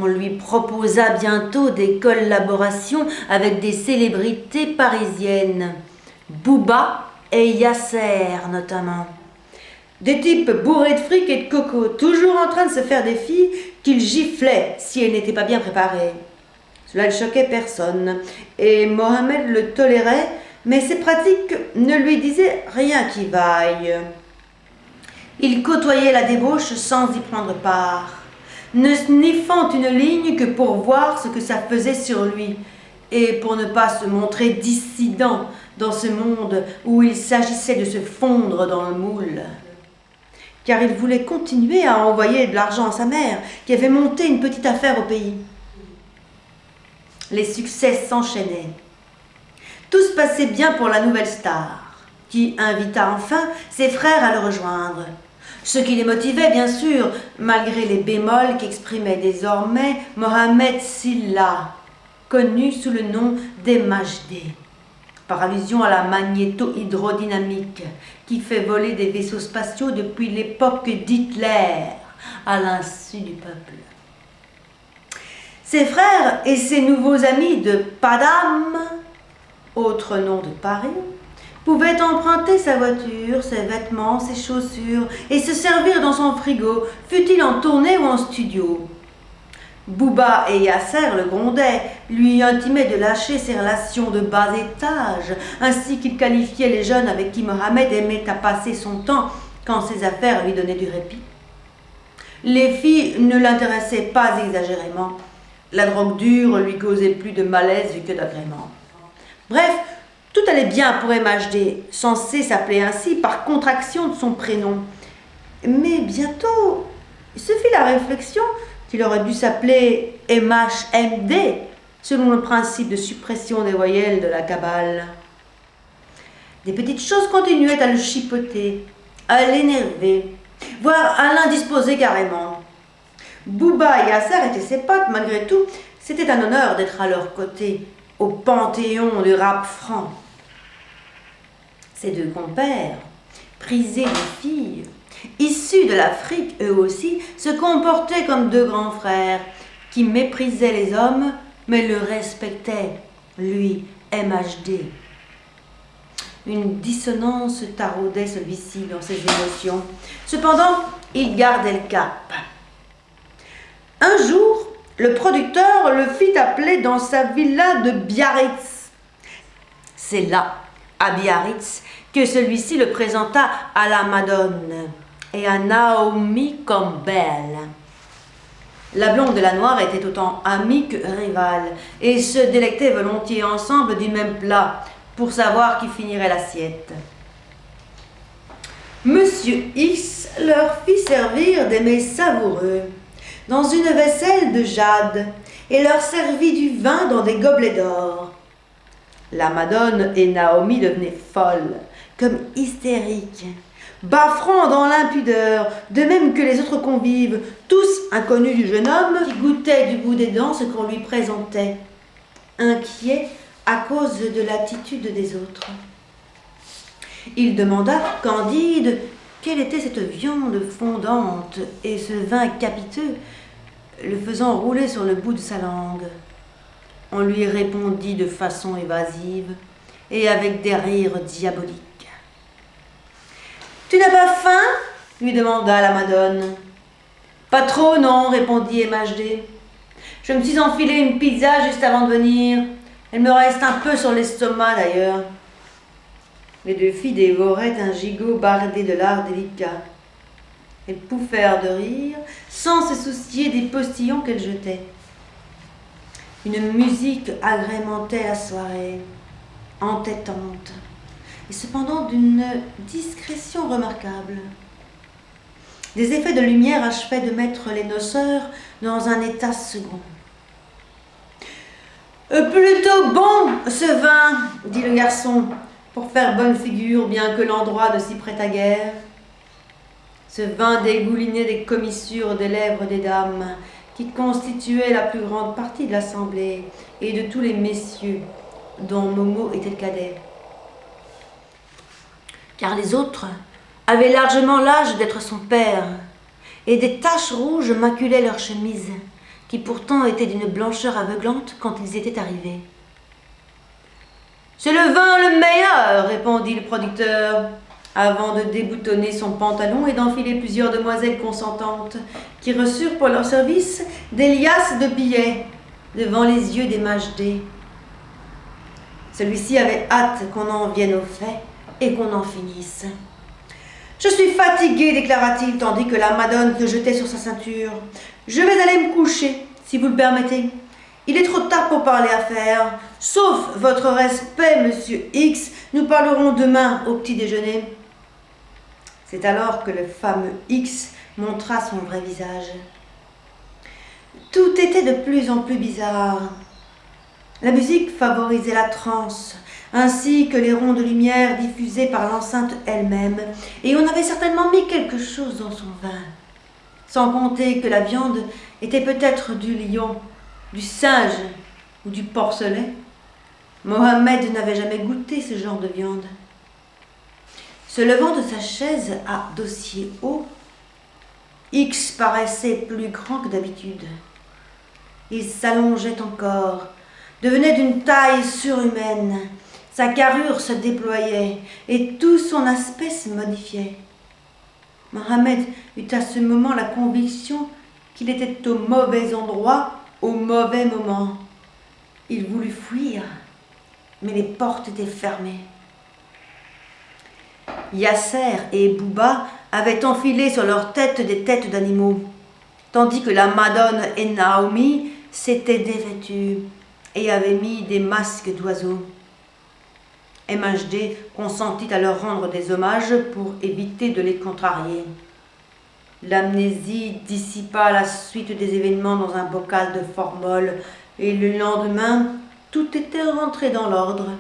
On lui proposa bientôt des collaborations avec des célébrités parisiennes, Booba et Yasser notamment. Des types bourrés de fric et de coco, toujours en train de se faire des filles qu'il giflait si elles n'étaient pas bien préparées. Cela ne choquait personne, et Mohamed le tolérait, mais ses pratiques ne lui disaient rien qui vaille. Il côtoyait la débauche sans y prendre part, ne sniffant une ligne que pour voir ce que ça faisait sur lui, et pour ne pas se montrer dissident dans ce monde où il s'agissait de se fondre dans le moule. Car il voulait continuer à envoyer de l'argent à sa mère, qui avait monté une petite affaire au pays. Les succès s'enchaînaient. Tout se passait bien pour la nouvelle star, qui invita enfin ses frères à le rejoindre. Ce qui les motivait, bien sûr, malgré les bémols qu'exprimait désormais Mohamed Silla, connu sous le nom d'MHD, par allusion à la magnéto-hydrodynamique qui fait voler des vaisseaux spatiaux depuis l'époque d'Hitler, à l'insu du peuple. Ses frères et ses nouveaux amis de Padam, autre nom de Paris, pouvaient emprunter sa voiture, ses vêtements, ses chaussures et se servir dans son frigo, fût-il en tournée ou en studio. Booba et Yasser le grondaient, lui intimaient de lâcher ses relations de bas étage, ainsi qu'il qualifiait les jeunes avec qui Mohamed aimait à passer son temps quand ses affaires lui donnaient du répit. Les filles ne l'intéressaient pas exagérément. La drogue dure lui causait plus de malaise que d'agrément. Bref, tout allait bien pour MHD, censé s'appeler ainsi par contraction de son prénom. Mais bientôt, il se fit la réflexion qu'il aurait dû s'appeler MHMD, selon le principe de suppression des voyelles de la Kabbale. Des petites choses continuaient à le chipoter, à l'énerver, voire à l'indisposer carrément. Booba et Yasser étaient ses potes, malgré tout. C'était un honneur d'être à leur côté, au panthéon du rap franc. Ces deux compères, prisés des filles, issus de l'Afrique eux aussi, se comportaient comme deux grands frères qui méprisaient les hommes, mais le respectaient, lui, MHD. Une dissonance taraudait celui-ci dans ses émotions. Cependant, il gardait le cap. Un jour, le producteur le fit appeler dans sa villa de Biarritz. C'est là, à Biarritz, que celui-ci le présenta à la Madone et à Naomi Campbell. La blonde et la noire étaient autant amies que rivales et se délectaient volontiers ensemble du même plat pour savoir qui finirait l'assiette. Monsieur X leur fit servir des mets savoureux dans une vaisselle de jade et leur servit du vin dans des gobelets d'or. La Madone et Naomi devenaient folles, comme hystériques, baffrant dans l'impudeur, de même que les autres convives, tous inconnus du jeune homme qui goûtait du bout des dents ce qu'on lui présentait, inquiet à cause de l'attitude des autres. Il demanda, candide, quelle était cette viande fondante et ce vin capiteux, le faisant rouler sur le bout de sa langue. On lui répondit de façon évasive et avec des rires diaboliques. « Tu n'as pas faim ?» lui demanda la Madone. « Pas trop, non, » répondit MHD. « Je me suis enfilé une pizza juste avant de venir. Elle me reste un peu sur l'estomac d'ailleurs. » Les deux filles dévoraient un gigot bardé de lard délicat. Elles pouffèrent de rire, sans se soucier des postillons qu'elles jetaient. Une musique agrémentait la soirée, entêtante, et cependant d'une discrétion remarquable. Des effets de lumière achevaient de mettre les noceurs dans un état second. « Plutôt bon, ce vin, » dit le garçon, pour faire bonne figure, bien que l'endroit ne s'y prêtât guère. Ce vin dégoulinait des commissures des lèvres des dames, qui constituaient la plus grande partie de l'assemblée, et de tous les messieurs, dont Momo était le cadet. Car les autres avaient largement l'âge d'être son père, et des taches rouges maculaient leurs chemises, qui pourtant était d'une blancheur aveuglante quand ils étaient arrivés. « C'est le vin le meilleur, répondit le producteur, avant de déboutonner son pantalon et d'enfiler plusieurs demoiselles consentantes, qui reçurent pour leur service des liasses de billets devant les yeux des Majdé. Celui-ci avait hâte qu'on en vienne au fait et qu'on en finisse. « Je suis fatigué, déclara-t-il, tandis que la madone se jetait sur sa ceinture. Je vais aller me coucher, si vous le permettez. Il est trop tard pour parler affaires. Sauf votre respect, monsieur X, nous parlerons demain au petit déjeuner. » C'est alors que le fameux X montra son vrai visage. Tout était de plus en plus bizarre. La musique favorisait la transe, ainsi que les ronds de lumière diffusés par l'enceinte elle-même, et on avait certainement mis quelque chose dans son vin. Sans compter que la viande était peut-être du lion, du singe ou du porcelet. Mohamed n'avait jamais goûté ce genre de viande. Se levant de sa chaise à dossier haut, X paraissait plus grand que d'habitude. Il s'allongeait encore, devenait d'une taille surhumaine, sa carrure se déployait et tout son aspect se modifiait. Mohamed eut à ce moment la conviction qu'il était au mauvais endroit, au mauvais moment. Il voulut fuir, mais les portes étaient fermées. Yasser et Bouba avaient enfilé sur leurs têtes des têtes d'animaux, tandis que la Madone et Naomi s'étaient dévêtues et avaient mis des masques d'oiseaux. MHD consentit à leur rendre des hommages pour éviter de les contrarier. L'amnésie dissipa la suite des événements dans un bocal de formol et le lendemain, tout était rentré dans l'ordre.